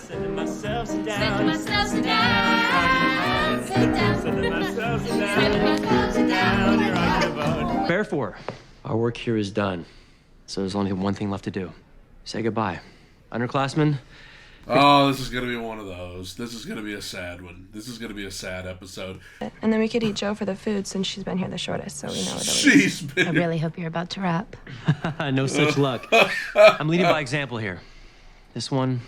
Sending myself down. Sending myself down. Sending myself down. You're on your own. Therefore, our work here is done. So there's only one thing left to do. Say goodbye. Underclassmen. Oh, this is going to be one of those. This is going to be a sad one. This is going to be a sad episode. And then we could eat Jo for the food since she's been here the shortest, so we know what it is. She's been I really hope you're about to wrap. No such luck. I'm leading by example here. This one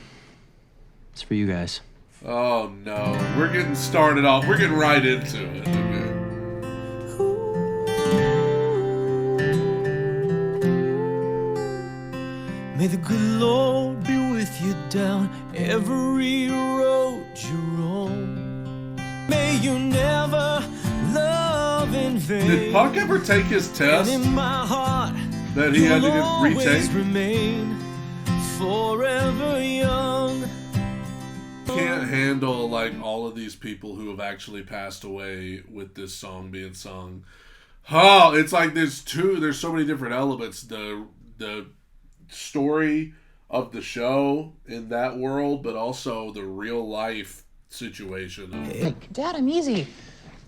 is for you guys. Oh, no. We're getting started off. We're getting right into it. Okay. May the good Lord be with you down every road you roll. May you never love in vain. Did Puck ever take his test And in my heart, that he had to you'll get always retaken? remain forever young. Can't handle like all of these people who have actually passed away with this song being sung. Oh, it's like there's so many different elements. The story of the show in that world, but also the real life situation. Hey, Dad, I'm easy.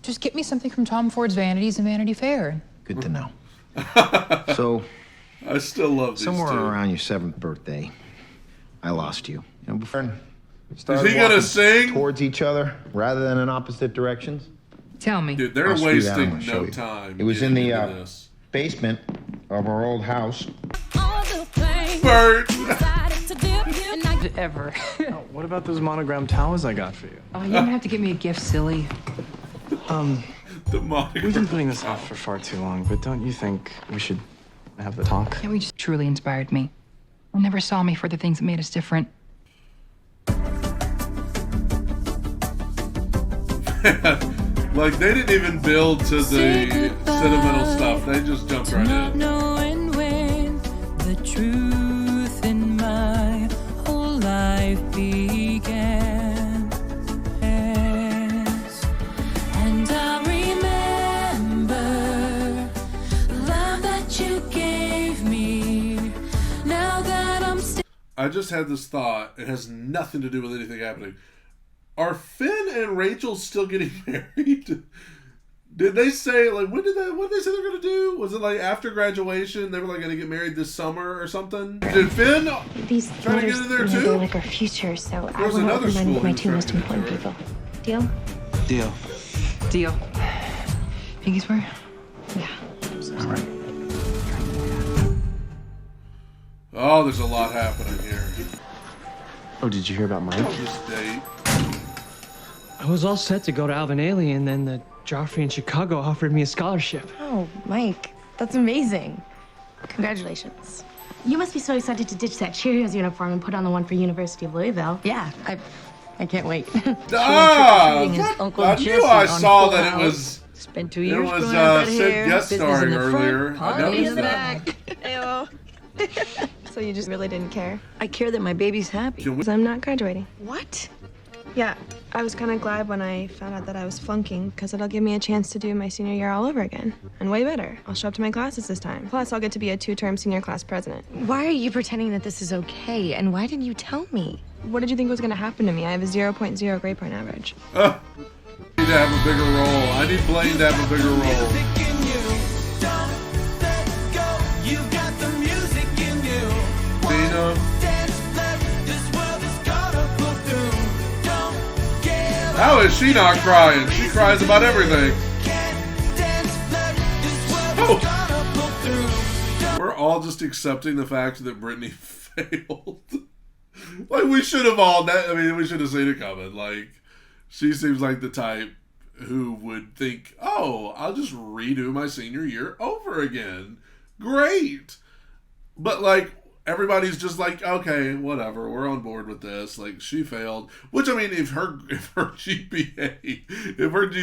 Just get me something from Tom Ford's Vanities and Vanity Fair. Good to know. So, I still love these somewhere two. around your 7th birthday, I lost you. You know, before we Is started he gonna walking sing? towards each other rather than in opposite directions? Tell me. Dude, they're I'll scoot out, I'm wasting gonna show no you. time. It was in getting the into this. basement of our old house. Bert! Ever. What about those monogram towels I got for you? Oh, you don't have to get me a gift, silly. The monogram. We've been putting this off for far too long, but don't you think we should have the talk? Yeah, we just truly inspired me. You never saw me for the things that made us different. Like, they didn't even build to the sentimental stuff. They just jumped right in. Knowing when the truth in my whole life began. Yes. And I remember the love that you gave me. Now that I'm still I just had this thought. It has nothing to do with anything happening. Are Finn and Rachel still getting married? Did they say, like, what did they say they're going to do? Was it, like, after graduation, they were, like, going to get married this summer or something? Did Finn These try to get letters, in there, they're too? like our future, so I There's want to another open mine school with my he 2 was most trying to get important to, people. Deal? Deal. Deal. Pinky swear? Yeah. All right. Oh, there's a lot happening here. Oh, did you hear about Mike? This date. I was all set to go to Alvin and then the Joffrey in Chicago offered me a scholarship. Oh, Mike, that's amazing. Congratulations. You must be so excited to ditch that Cheerios uniform and put on the one for University of Louisville. Yeah, I can't wait. Ah! His Uncle I knew Jesse I on saw Full that it House. was... Spent 2 It years was growing out that Sid hair, guest business starring in the front, earlier. I party noticed in the that. back. So you just really didn't care? I care that my baby's happy. Can we- Because I'm not graduating. What? Yeah, I was kind of glad when I found out that I was flunking, because it'll give me a chance to do my senior year all over again. And way better. I'll show up to my classes this time. Plus, I'll get to be a 2-term senior class president. Why are you pretending that this is okay? And why didn't you tell me? What did you think was going to happen to me? I have a 0.0 grade point average. I need to have a bigger role. I need Blaine to have a bigger role. Tina. How is she not crying? She cries about everything. Oh. We're all just accepting the fact that Brittany failed. Like, we should have all... I mean, we should have seen it coming. Like, she seems like the type who would think, oh, I'll just redo my senior year over again. Great. But, like, everybody's just like, okay, whatever, we're on board with this. Like, she failed. Which, I mean, if her GPA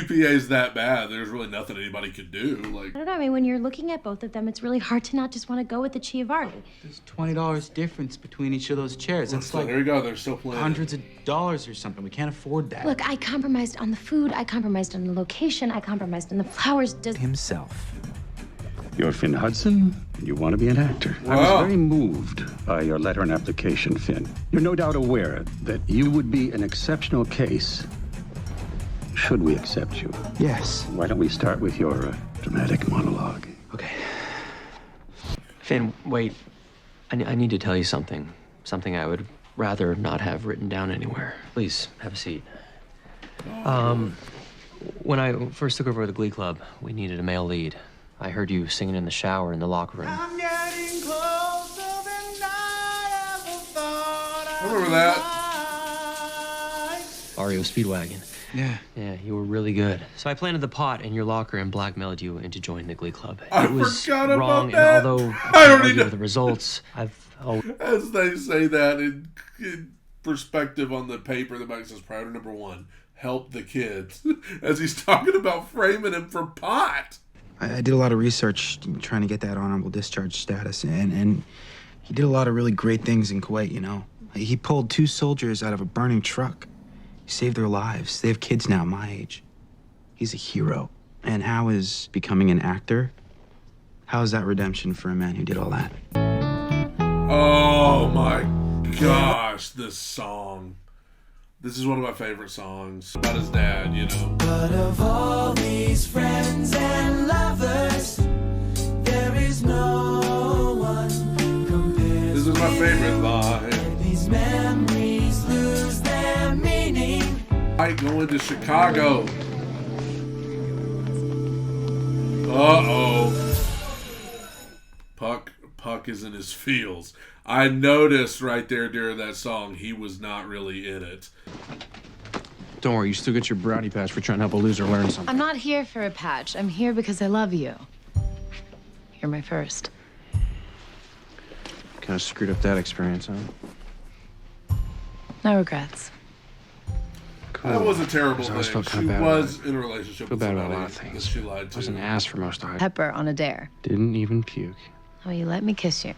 is that bad, there's really nothing anybody could do. Like, I don't know. I mean, when you're looking at both of them, it's really hard to not just want to go with the Chiavari. There's $20 difference between each of those chairs. That's so like there you go. They're still playing. hundreds of dollars or something. We can't afford that. Look, I compromised on the food. I compromised on the location. I compromised on the flowers. Himself. You're Finn Hudson. and you want to be an actor. Wow. I was very moved by your letter and application, Finn. You're no doubt aware that you would be an exceptional case should we accept you. Yes. Why don't we start with your dramatic monologue? Okay. Finn, wait. I need to tell you something. Something I would rather not have written down anywhere. Please, have a seat. When I first took over the Glee Club, we needed a male lead. I heard you singing in the shower in the locker room. I'm getting closer than I ever thought I remember that. REO Speedwagon. Yeah. Yeah, you were really good. So I planted the pot in your locker and blackmailed you into joining the Glee Club. I It was forgot about wrong, that. and although I I already can't argue know. with the results, As they say that in perspective on the paper, the back says priority number 1, help the kids. As he's talking about framing him for pot. I did a lot of research trying to get that honorable discharge status, and he did a lot of really great things in Kuwait, you know. He pulled 2 soldiers out of a burning truck. He saved their lives. They have kids now my age. He's a hero. And how is becoming an actor, how is that redemption for a man who did all that? Oh my gosh, this song. This is one of my favorite songs about his dad, you know. But of all these friends and lovers, there is no one compared. This is my favorite line. These memories lose their meaning. Mike going to Chicago. Uh-oh. Puck is in his feels. I noticed right there during that song he was not really in it. Don't worry, you still get your brownie patch for trying to help a loser learn something. I'm not here for a patch. I'm here because I love you. You're my first. Kind of screwed up that experience, huh? No regrets. Cool. That was a terrible I thing. always felt She kind of bad was about in a relationship Feel with bad about a somebody lot of that things. she lied I was an to. ass for most of high. Pepper on a dare. Didn't even puke. Oh, you let me kiss you.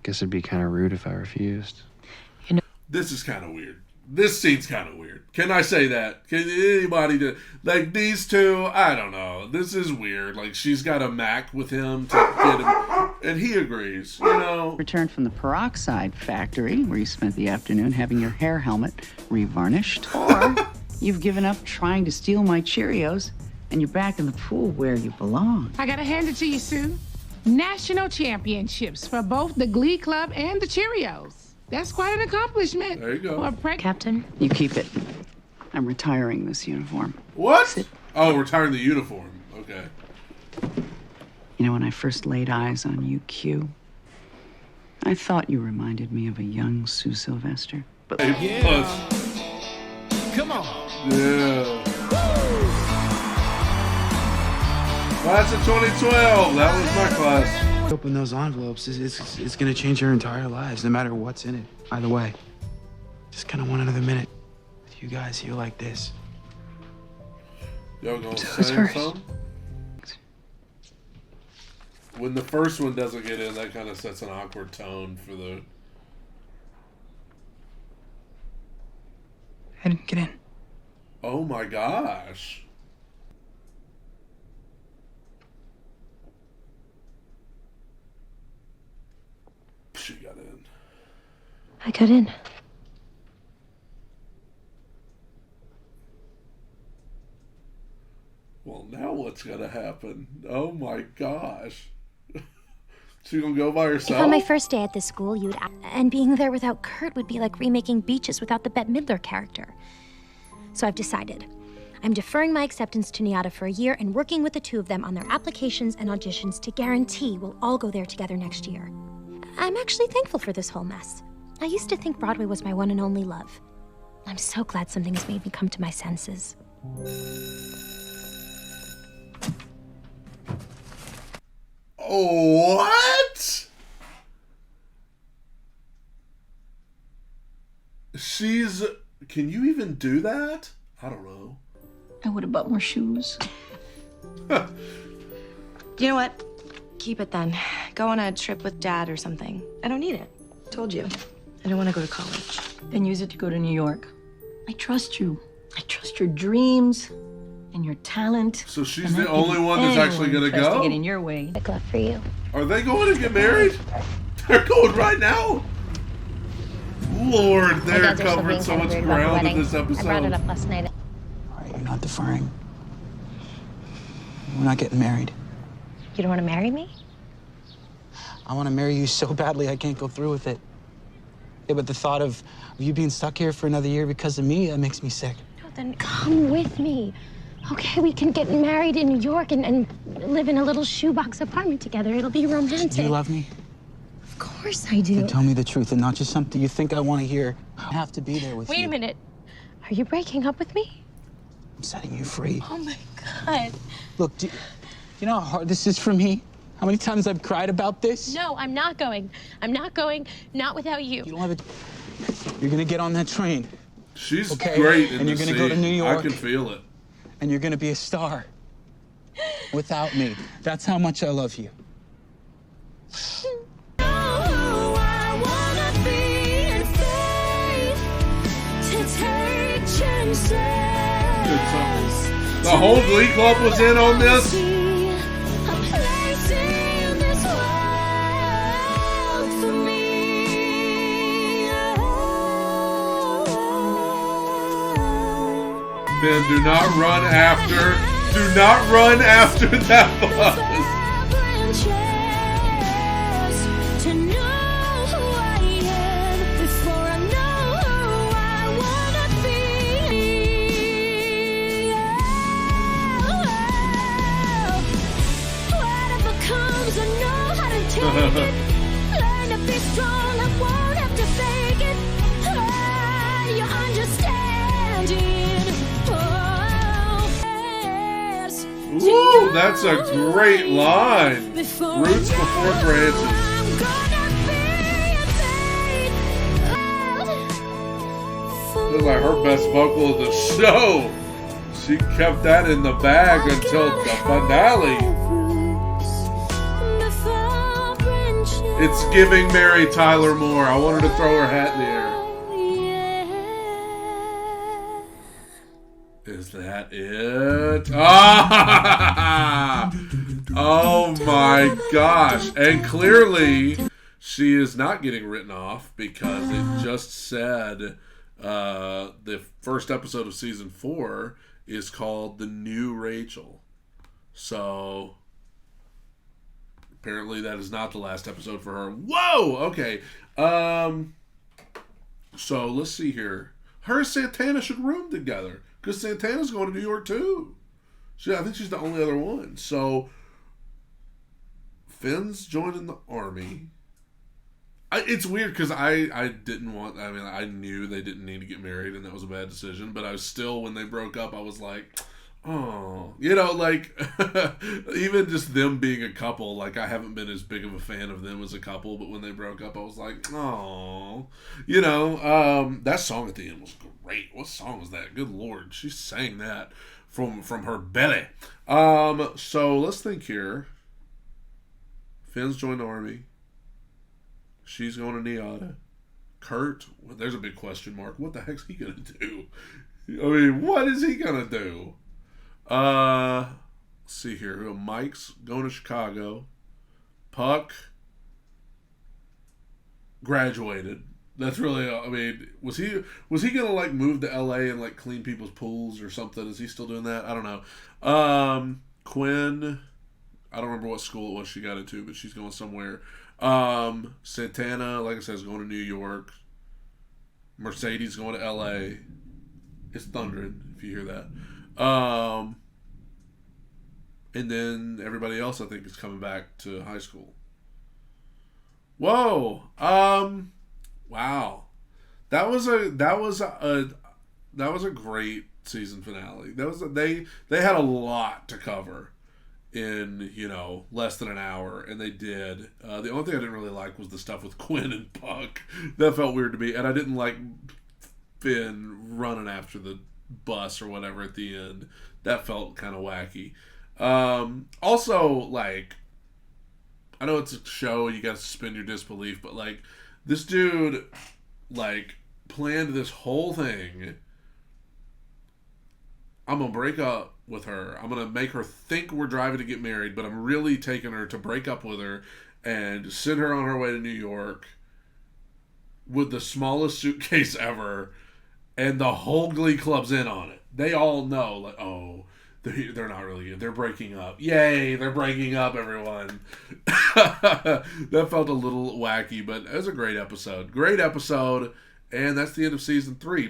Guess it'd be kind of rude if I refused. This is kind of weird. This scene's kind of weird. Can I say that? Can anybody do like these two? I don't know. This is weird. Like she's got a Mac with him to get him, and he agrees. You know. Returned from the peroxide factory where you spent the afternoon having your hair helmet revarnished, or you've given up trying to steal my Cheerios and you're back in the pool where you belong. I gotta hand it to you, Sue. National championships for both the Glee Club and the Cheerios. That's quite an accomplishment. There you go. Captain? You keep it. I'm retiring this uniform. What? Oh, retiring the uniform. Okay. You know, when I first laid eyes on you, Q, I thought you reminded me of a young Sue Sylvester. But Come on. Yeah. Class of 2012. That was my class. Open those envelopes, it's gonna change your entire lives, no matter what's in it. Either way, just kind of want another minute with you guys here like this. Y'all gonna So say sorry. something? When the first one doesn't get in, that kind of sets an awkward tone for the... I didn't get in. Oh my gosh. She got in. I got in. Well, now what's gonna happen? Oh my gosh. She gonna go by If on herself? my first day at this school, and being there without Kurt would be like remaking Beaches without the Bette Midler character. So I've decided. I'm deferring my acceptance to NIADA for a year and working with the two of them on their applications and auditions to guarantee we'll all go there together next year. I'm actually thankful for this whole mess. I used to think Broadway was my one and only love. I'm so glad something has made me come to my senses. What? She's... Can you even do that? I don't know. I would have bought more shoes. You know what? Keep it then. Go on a trip with Dad or something. I don't need it. Told you. I don't want to go to college. Then use it to go to New York. I trust you. I trust your dreams. and your talent. So she's the only one that's actually going to go? To get in your way. Good luck for you. Are they going to get married? They're going right now? Lord, they're covering so much ground in this episode. I brought it up last night. All right, you're not deferring. We're not getting married. You don't want to marry me? I want to marry you so badly I can't go through with it. Yeah, but the thought of you being stuck here for another year because of me, that makes me sick. No, then come with me. Okay, we can get married in New York and live in a little shoebox apartment together. It'll be romantic. Do you love me? Of course I do. Then tell me the truth and not just something you think I want to hear. I have to be there with you. Wait a minute. Are you breaking up with me? I'm setting you free. Oh my God. Look, do you know how hard this is for me? How many times I've cried about this? No, I'm not going. I'm not going, not without you. You don't have it. You're gonna get on that train. She's okay? great in and you're the gonna go to New York. I can feel it. And you're gonna be a star. Without me. That's how much I love you. Good song. The whole Glee Club was in on this. Ben, do not run after that bus. Learn to be strong, I won't have to fake it. You understanding. Woo, that's a great line. Roots before branches. This is like her best vocal of the show. She kept that in the bag until the finale. It's giving Mary Tyler Moore. I want her to throw her hat in the air. Is that it? Ah! Oh my gosh. And clearly, she is not getting written off because it just said the first episode of season 4 is called The New Rachel. So apparently that is not the last episode for her. Whoa! Okay. So let's see here. Her and Santana should room together because Santana's going to New York too. I think she's the only other one. So Finn's joining the army. It's weird because I didn't want. I mean, I knew they didn't need to get married, and that was a bad decision. But I was still, when they broke up, I was like, oh, like even just them being a couple. Like, I haven't been as big of a fan of them as a couple, but when they broke up, I was like, oh, that song at the end was great. What song was that? Good Lord, she sang that from her belly. So let's think here. Finn's joined the army. She's going to Niata. Kurt, well, there's a big question mark. What the heck's he gonna do? I mean, what is he gonna do? Let's see here. Mike's going to Chicago. Puck graduated. That's really. I mean, was he gonna like move to LA and like clean people's pools or something? Is he still doing that? I don't know. Quinn, I don't remember what school it was she got into, but she's going somewhere. Santana, like I said, is going to New York. Mercedes going to LA. It's thundering if you hear that. And then everybody else, I think, is coming back to high school. Whoa. Wow. That was a great season finale. They had a lot to cover in less than an hour, and they did. The only thing I didn't really like was the stuff with Quinn and Puck. That felt weird to me, and I didn't like Finn running after the bus or whatever at the end. That felt kind of wacky. Also, like, I know it's a show, you got to suspend your disbelief, but like, this dude like planned this whole thing I'm going to break up with her. I'm going to make her think we're driving to get married, but I'm really taking her to break up with her and send her on her way to New York with the smallest suitcase ever, and the whole Glee Club's in on it. They all know, like, oh, they're not really good. They're breaking up. Yay, they're breaking up, everyone. That felt a little wacky, but it was a great episode. Great episode, and that's the end of season 3.